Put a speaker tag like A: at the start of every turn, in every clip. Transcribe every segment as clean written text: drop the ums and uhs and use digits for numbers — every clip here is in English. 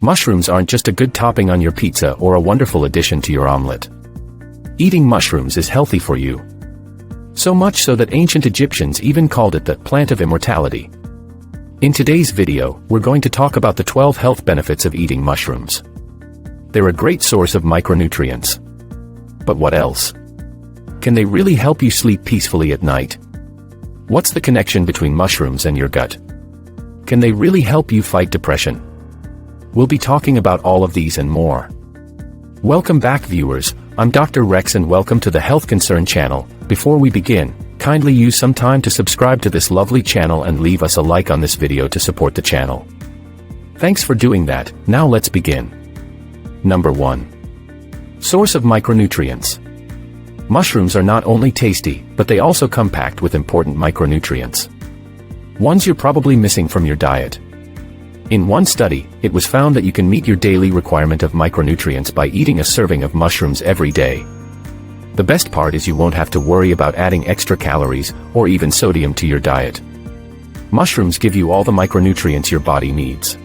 A: Mushrooms aren't just a good topping on your pizza or a wonderful addition to your omelet. Eating mushrooms is healthy for you. So much so that ancient Egyptians even called it the plant of immortality. In today's video, we're going to talk about the 12 health benefits of eating mushrooms. They're a great source of micronutrients. But what else? Can they really help you sleep peacefully at night? What's the connection between mushrooms and your gut? Can they really help you fight depression? We'll be talking about all of these and more. Welcome back, viewers. I'm Dr. Rex and welcome to the HealthConcern channel. Before we begin, kindly use some time to subscribe to this lovely channel and leave us a like on this video to support the channel. Thanks for doing that. Now let's begin. Number 1. Source of micronutrients. Mushrooms are not only tasty, but they also come packed with important micronutrients. Ones you're probably missing from your diet. In one study, it was found that you can meet your daily requirement of micronutrients by eating a serving of mushrooms every day. The best part is you won't have to worry about adding extra calories or even sodium to your diet. Mushrooms give you all the micronutrients your body needs.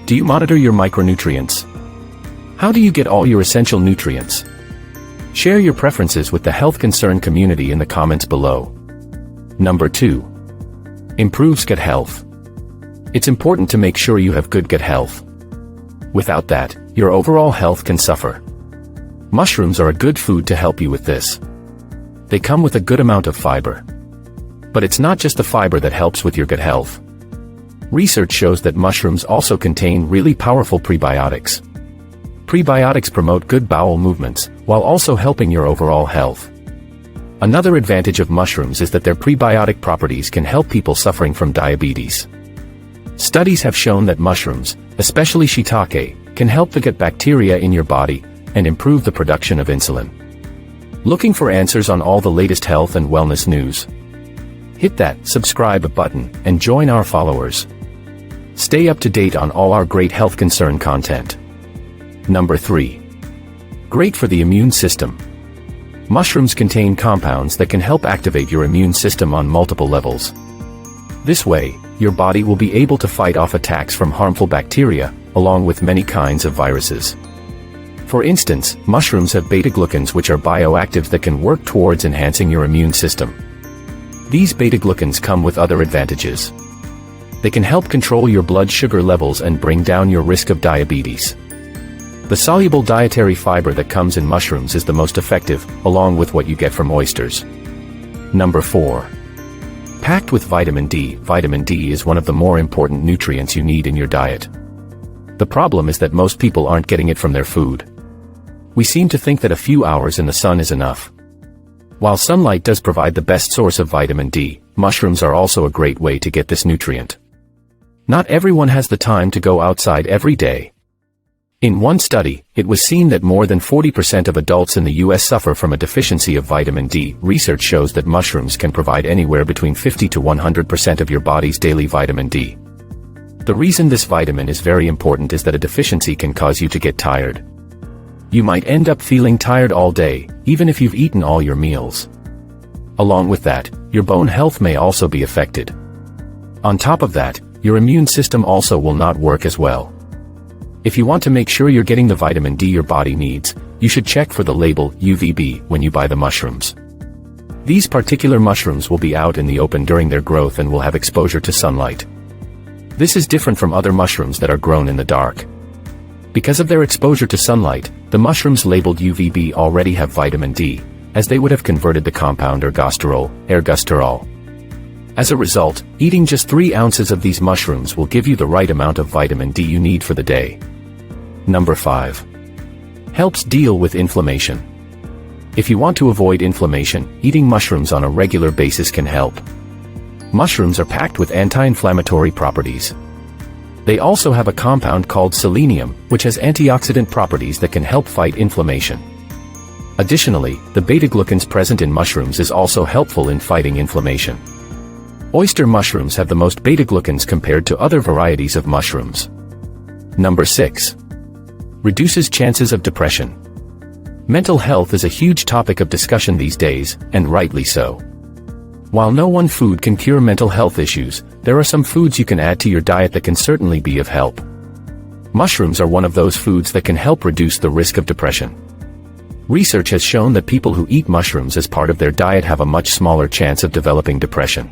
A: Do you monitor your micronutrients? How do you get all your essential nutrients? Share your preferences with the HealthConcern community in the comments below. Number 2. Improves gut health. It's important to make sure you have good gut health. Without that, your overall health can suffer. Mushrooms are a good food to help you with this. They come with a good amount of fiber. But it's not just the fiber that helps with your gut health. Research shows that mushrooms also contain really powerful prebiotics. Prebiotics promote good bowel movements, while also helping your overall health. Another advantage of mushrooms is that their prebiotic properties can help people suffering from diabetes. Studies have shown that mushrooms, especially shiitake, can help the gut bacteria in your body and improve the production of insulin. Looking for answers on all the latest health and wellness news? Hit that subscribe button and join our followers. Stay up to date on all our great HealthConcern content. Number 3. Great for the immune system. Mushrooms contain compounds that can help activate your immune system on multiple levels. This way, your body will be able to fight off attacks from harmful bacteria, along with many kinds of viruses. For instance, mushrooms have beta-glucans, which are bioactives that can work towards enhancing your immune system. These beta-glucans come with other advantages. They can help control your blood sugar levels and bring down your risk of diabetes. The soluble dietary fiber that comes in mushrooms is the most effective, along with what you get from oysters. Number 4. Packed with vitamin D. Vitamin D is one of the more important nutrients you need in your diet. The problem is that most people aren't getting it from their food. We seem to think that a few hours in the sun is enough. While sunlight does provide the best source of vitamin D, mushrooms are also a great way to get this nutrient. Not everyone has the time to go outside every day. In one study, it was seen that more than 40% of adults in the US suffer from a deficiency of vitamin D. Research shows that mushrooms can provide anywhere between 50 to 100% of your body's daily vitamin D. The reason this vitamin is very important is that a deficiency can cause you to get tired. You might end up feeling tired all day, even if you've eaten all your meals. Along with that, your bone health may also be affected. On top of that, your immune system also will not work as well. If you want to make sure you're getting the vitamin D your body needs, you should check for the label UVB when you buy the mushrooms. These particular mushrooms will be out in the open during their growth and will have exposure to sunlight. This is different from other mushrooms that are grown in the dark. Because of their exposure to sunlight, the mushrooms labeled UVB already have vitamin D, as they would have converted the compound ergosterol. As a result, eating just 3 ounces of these mushrooms will give you the right amount of vitamin D you need for the day. Number 5. Helps deal with inflammation. If you want to avoid inflammation, eating mushrooms on a regular basis can help. Mushrooms are packed with anti-inflammatory properties. They also have a compound called selenium, which has antioxidant properties that can help fight inflammation. Additionally, the beta-glucans present in mushrooms is also helpful in fighting inflammation. Oyster mushrooms have the most beta-glucans compared to other varieties of mushrooms. Number 6. Reduces chances of depression. Mental health is a huge topic of discussion these days, and rightly so. While no one food can cure mental health issues, there are some foods you can add to your diet that can certainly be of help. Mushrooms are one of those foods that can help reduce the risk of depression. Research has shown that people who eat mushrooms as part of their diet have a much smaller chance of developing depression.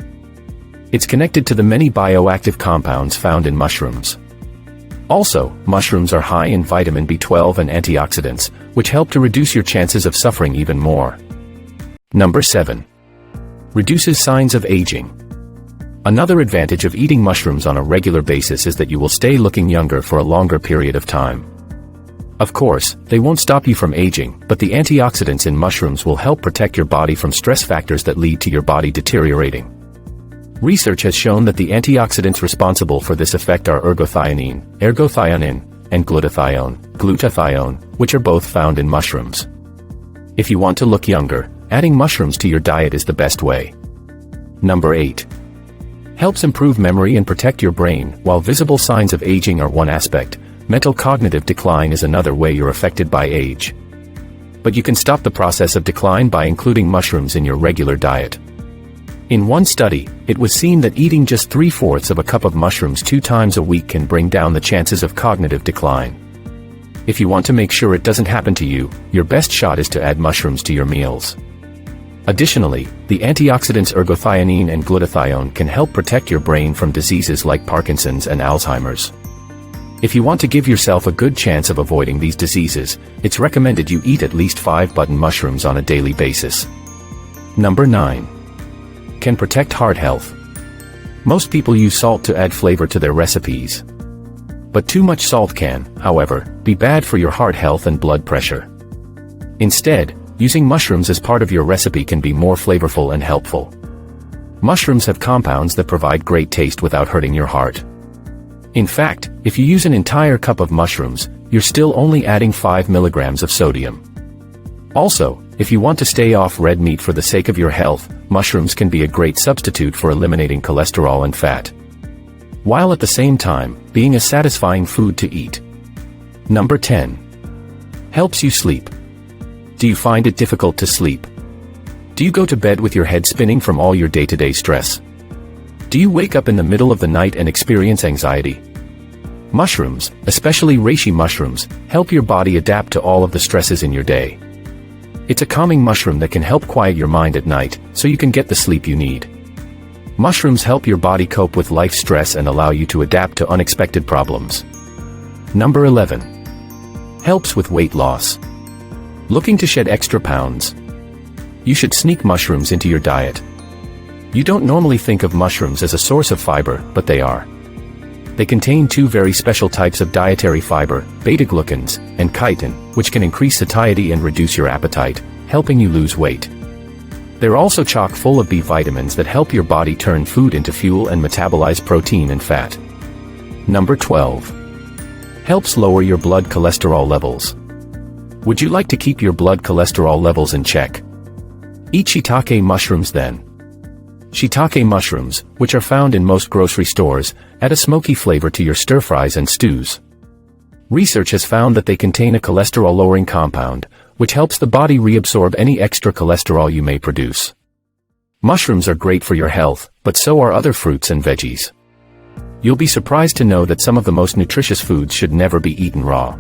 A: It's connected to the many bioactive compounds found in mushrooms. Also, mushrooms are high in vitamin B12 and antioxidants, which help to reduce your chances of suffering even more. Number 7. Reduces signs of aging. Another advantage of eating mushrooms on a regular basis is that you will stay looking younger for a longer period of time. Of course, they won't stop you from aging, but the antioxidants in mushrooms will help protect your body from stress factors that lead to your body deteriorating. Research has shown that the antioxidants responsible for this effect are ergothioneine, and glutathione, which are both found in mushrooms. If you want to look younger, adding mushrooms to your diet is the best way. Number 8. Helps improve memory and protect your brain. While visible signs of aging are one aspect, mental cognitive decline is another way you're affected by age. But you can stop the process of decline by including mushrooms in your regular diet. In one study, it was seen that eating just 3/4 of a cup of mushrooms 2 times a week can bring down the chances of cognitive decline. If you want to make sure it doesn't happen to you, your best shot is to add mushrooms to your meals. Additionally, the antioxidants ergothioneine and glutathione can help protect your brain from diseases like Parkinson's and Alzheimer's. If you want to give yourself a good chance of avoiding these diseases, it's recommended you eat at least 5 button mushrooms on a daily basis. Number 9. Can protect heart health. Most people use salt to add flavor to their recipes. But too much salt can, however, be bad for your heart health and blood pressure. Instead, using mushrooms as part of your recipe can be more flavorful and helpful. Mushrooms have compounds that provide great taste without hurting your heart. In fact, if you use an entire cup of mushrooms, you're still only adding 5 milligrams of sodium. Also, if you want to stay off red meat for the sake of your health, mushrooms can be a great substitute for eliminating cholesterol and fat, while at the same time, being a satisfying food to eat. Number 10. Helps you sleep. Do you find it difficult to sleep? Do you go to bed with your head spinning from all your day-to-day stress? Do you wake up in the middle of the night and experience anxiety? Mushrooms, especially reishi mushrooms, help your body adapt to all of the stresses in your day. It's a calming mushroom that can help quiet your mind at night, so you can get the sleep you need. Mushrooms help your body cope with life stress and allow you to adapt to unexpected problems. Number 11. Helps with weight loss. Looking to shed extra pounds? You should sneak mushrooms into your diet. You don't normally think of mushrooms as a source of fiber, but they are. They contain 2 very special types of dietary fiber, beta-glucans, and chitin, which can increase satiety and reduce your appetite, helping you lose weight. They're also chock full of B vitamins that help your body turn food into fuel and metabolize protein and fat. Number 12. Helps lower your blood cholesterol levels. Would you like to keep your blood cholesterol levels in check? Eat shiitake mushrooms then. Shiitake mushrooms, which are found in most grocery stores, add a smoky flavor to your stir-fries and stews. Research has found that they contain a cholesterol-lowering compound, which helps the body reabsorb any extra cholesterol you may produce. Mushrooms are great for your health, but so are other fruits and veggies. You'll be surprised to know that some of the most nutritious foods should never be eaten raw.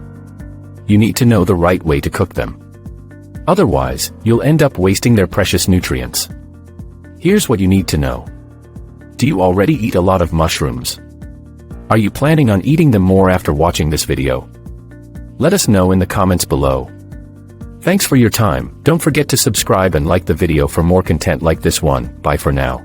A: You need to know the right way to cook them. Otherwise, you'll end up wasting their precious nutrients. Here's what you need to know. Do you already eat a lot of mushrooms? Are you planning on eating them more after watching this video? Let us know in the comments below. Thanks for your time. Don't forget to subscribe and like the video for more content like this one. Bye for now.